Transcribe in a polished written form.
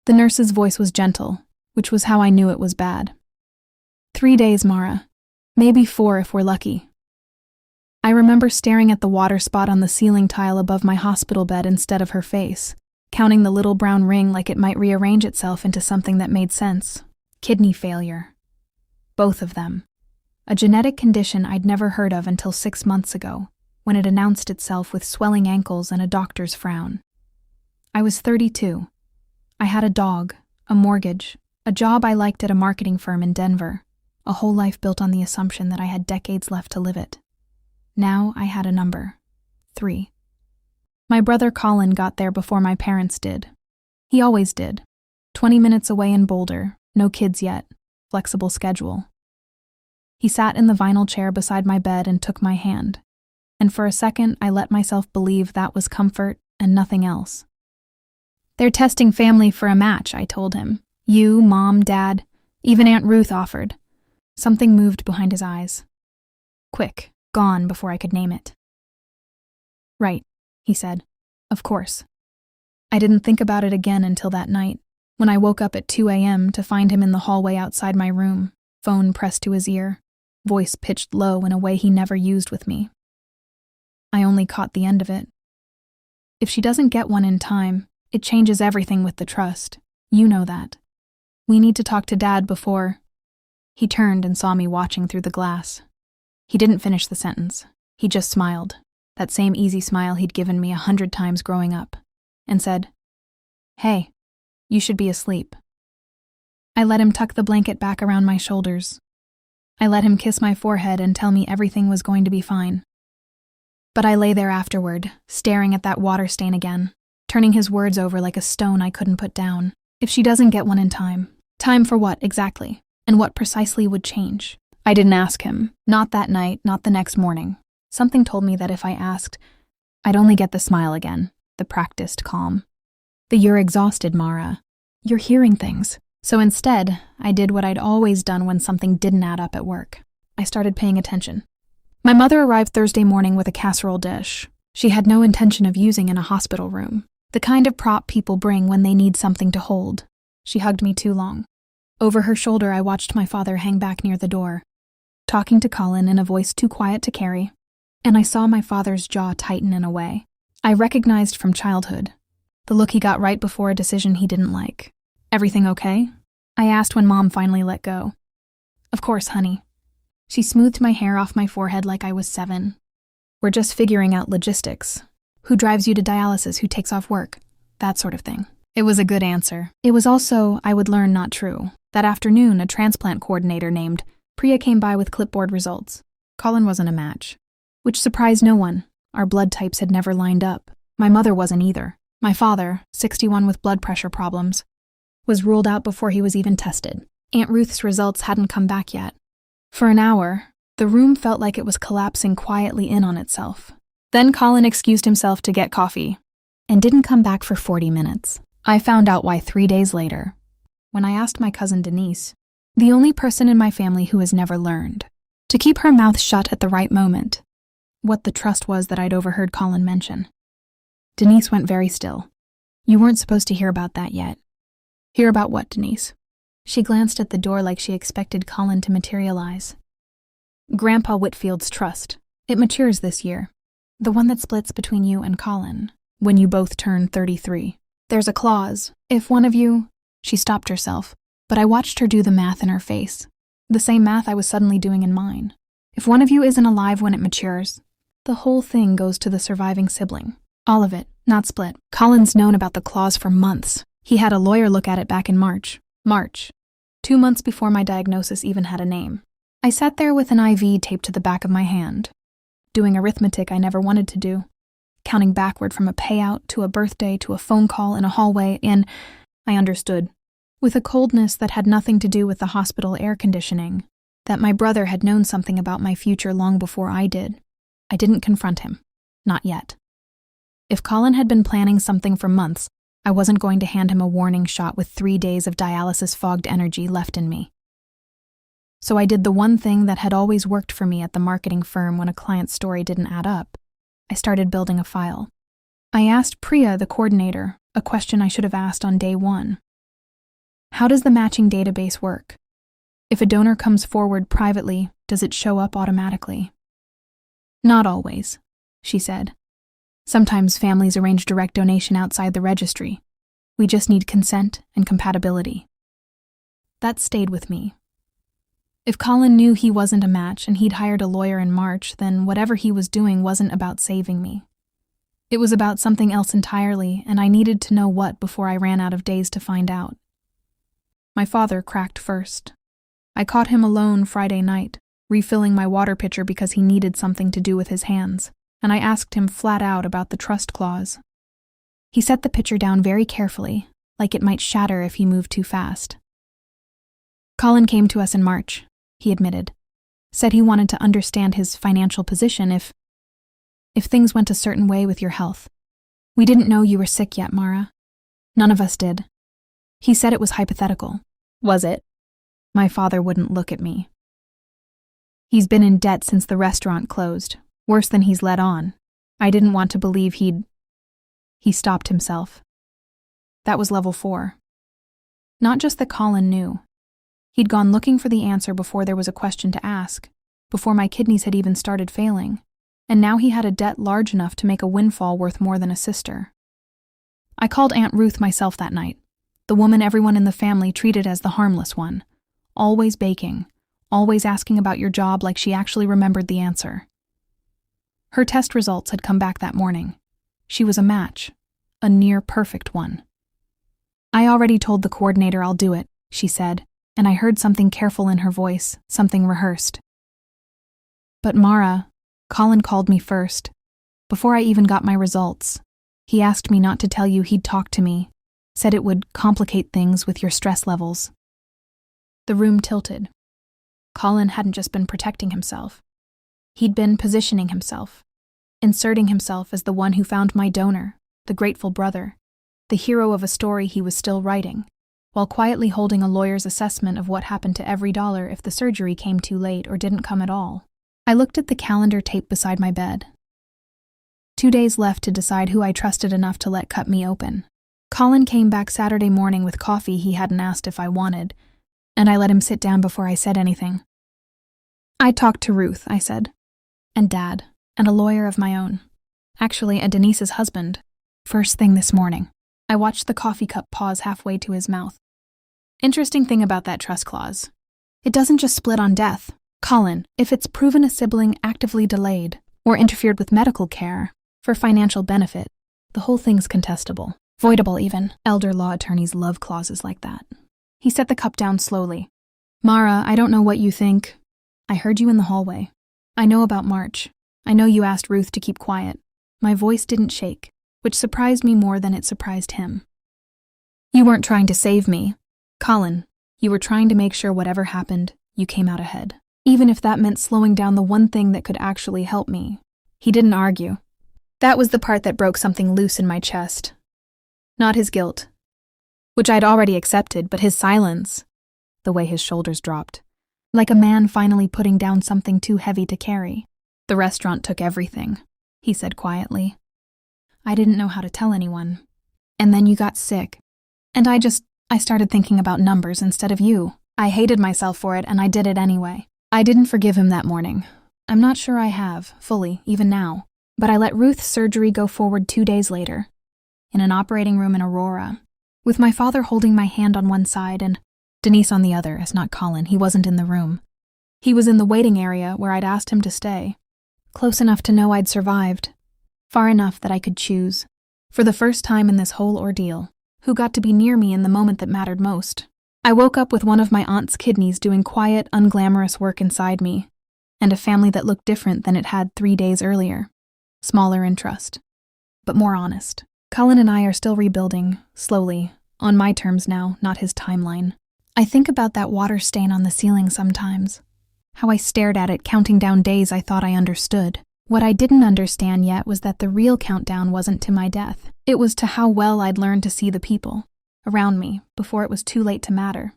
The nurse's voice was gentle, which was how I knew it was bad. 3 days, Mara. Maybe 4 if we're lucky. I remember staring at the water spot on the ceiling tile above my hospital bed instead of her face, counting the little brown ring like it might rearrange itself into something that made sense. Kidney failure. Both of them. A genetic condition I'd never heard of until 6 months ago, when it announced itself with swelling ankles and a doctor's frown. I was 32. I had a dog, a mortgage, a job I liked at a marketing firm in Denver, a whole life built on the assumption that I had decades left to live it. Now I had a number. 3. My brother Colin got there before my parents did. He always did. 20 minutes away in Boulder, no kids yet, flexible schedule. He sat in the vinyl chair beside my bed and took my hand, and for a second I let myself believe that was comfort and nothing else. They're testing family for a match, I told him. You, Mom, Dad, even Aunt Ruth offered. Something moved behind his eyes. Quick, gone before I could name it. Right, he said. Of course. I didn't think about it again until that night, when I woke up at 2 a.m. to find him in the hallway outside my room, phone pressed to his ear, voice pitched low in a way he never used with me. I only caught the end of it. If she doesn't get one in time, it changes everything with the trust. You know that. We need to talk to Dad before... He turned and saw me watching through the glass. He didn't finish the sentence. He just smiled, that same easy smile he'd given me 100 times growing up, and said, Hey, you should be asleep. I let him tuck the blanket back around my shoulders. I let him kiss my forehead and tell me everything was going to be fine. But I lay there afterward, staring at that water stain again, turning his words over like a stone I couldn't put down. If she doesn't get one in time. Time for what, exactly? And what precisely would change? I didn't ask him. Not that night, not the next morning. Something told me that if I asked, I'd only get the smile again, the practiced calm. You're exhausted, Mara. You're hearing things. So instead, I did what I'd always done when something didn't add up at work. I started paying attention. My mother arrived Thursday morning with a casserole dish. She had no intention of using in a hospital room. The kind of prop people bring when they need something to hold. She hugged me too long. Over her shoulder, I watched my father hang back near the door, talking to Colin in a voice too quiet to carry, and I saw my father's jaw tighten in a way I recognized from childhood, the look he got right before a decision he didn't like. Everything okay? I asked when Mom finally let go. Of course, honey. She smoothed my hair off my forehead like I was 7. We're just figuring out logistics. Who drives you to dialysis, who takes off work, that sort of thing. It was a good answer. It was also, I would learn, not true. That afternoon, a transplant coordinator named Priya came by with clipboard results. Colin wasn't a match, which surprised no one. Our blood types had never lined up. My mother wasn't either. My father, 61 with blood pressure problems, was ruled out before he was even tested. Aunt Ruth's results hadn't come back yet. For an hour, the room felt like it was collapsing quietly in on itself. Then Colin excused himself to get coffee, and didn't come back for 40 minutes. I found out why 3 days later, when I asked my cousin Denise, the only person in my family who has never learned, to keep her mouth shut at the right moment, what the trust was that I'd overheard Colin mention. Denise went very still. You weren't supposed to hear about that yet. Hear about what, Denise? She glanced at the door like she expected Colin to materialize. Grandpa Whitfield's trust. It matures this year. The one that splits between you and Colin, when you both turn 33. There's a clause. If one of you... She stopped herself, but I watched her do the math in her face. The same math I was suddenly doing in mine. If one of you isn't alive when it matures, the whole thing goes to the surviving sibling. All of it, not split. Colin's known about the clause for months. He had a lawyer look at it back in March. 2 months before my diagnosis even had a name. I sat there with an IV taped to the back of my hand, doing arithmetic I never wanted to do, counting backward from a payout to a birthday to a phone call in a hallway, and I understood, with a coldness that had nothing to do with the hospital air conditioning, that my brother had known something about my future long before I did. I didn't confront him. Not yet. If Colin had been planning something for months, I wasn't going to hand him a warning shot with 3 days of dialysis-fogged energy left in me. So I did the one thing that had always worked for me at the marketing firm when a client's story didn't add up. I started building a file. I asked Priya, the coordinator, a question I should have asked on day 1. How does the matching database work? If a donor comes forward privately, does it show up automatically? Not always, she said. Sometimes families arrange direct donation outside the registry. We just need consent and compatibility. That stayed with me. If Colin knew he wasn't a match and he'd hired a lawyer in March, then whatever he was doing wasn't about saving me. It was about something else entirely, and I needed to know what before I ran out of days to find out. My father cracked first. I caught him alone Friday night, refilling my water pitcher because he needed something to do with his hands, and I asked him flat out about the trust clause. He set the pitcher down very carefully, like it might shatter if he moved too fast. Colin came to us in March, he admitted. Said he wanted to understand his financial position if things went a certain way with your health. We didn't know you were sick yet, Mara. None of us did. He said it was hypothetical. Was it? My father wouldn't look at me. He's been in debt since the restaurant closed, worse than he's let on. I didn't want to believe He stopped himself. That was level 4. Not just that Colin knew. He'd gone looking for the answer before there was a question to ask, before my kidneys had even started failing, and now he had a debt large enough to make a windfall worth more than a sister. I called Aunt Ruth myself that night, the woman everyone in the family treated as the harmless one, always baking, always asking about your job like she actually remembered the answer. Her test results had come back that morning. She was a match, a near-perfect one. I already told the coordinator I'll do it, she said, and I heard something careful in her voice, something rehearsed. But Mara, Colin called me first. Before I even got my results, he asked me not to tell you he'd talked to me, said it would complicate things with your stress levels. The room tilted. Colin hadn't just been protecting himself. He'd been positioning himself, inserting himself as the one who found my donor, the grateful brother, the hero of a story he was still writing, while quietly holding a lawyer's assessment of what happened to every dollar if the surgery came too late or didn't come at all. I looked at the calendar tape beside my bed. 2 days left to decide who I trusted enough to let cut me open. Colin came back Saturday morning with coffee he hadn't asked if I wanted, and I let him sit down before I said anything. I talked to Ruth, I said, and Dad, and a lawyer of my own. Actually, a Denise's husband. First thing this morning. I watched the coffee cup pause halfway to his mouth. Interesting thing about that trust clause. It doesn't just split on death. Colin, if it's proven a sibling actively delayed or interfered with medical care for financial benefit, the whole thing's contestable. Voidable even. Elder law attorneys love clauses like that. He set the cup down slowly. Mara, I don't know what you think. I heard you in the hallway. I know about March. I know you asked Ruth to keep quiet. My voice didn't shake, which surprised me more than it surprised him. You weren't trying to save me. Colin, you were trying to make sure whatever happened, you came out ahead. Even if that meant slowing down the one thing that could actually help me. He didn't argue. That was the part that broke something loose in my chest. Not his guilt, which I'd already accepted, but his silence, the way his shoulders dropped, like a man finally putting down something too heavy to carry. The restaurant took everything, he said quietly. I didn't know how to tell anyone. And then you got sick. And I started thinking about numbers instead of you. I hated myself for it, and I did it anyway. I didn't forgive him that morning. I'm not sure I have, fully, even now. But I let Ruth's surgery go forward 2 days later, in an operating room in Aurora, with my father holding my hand on one side and Denise on the other, as not Colin. He wasn't in the room. He was in the waiting area where I'd asked him to stay, close enough to know I'd survived, far enough that I could choose, for the first time in this whole ordeal, who got to be near me in the moment that mattered most. I woke up with one of my aunt's kidneys doing quiet, unglamorous work inside me, and a family that looked different than it had 3 days earlier. Smaller in trust, but more honest. Colin and I are still rebuilding, slowly, on my terms now, not his timeline. I think about that water stain on the ceiling sometimes, how I stared at it counting down days I thought I understood. What I didn't understand yet was that the real countdown wasn't to my death. It was to how well I'd learned to see the people around me before it was too late to matter.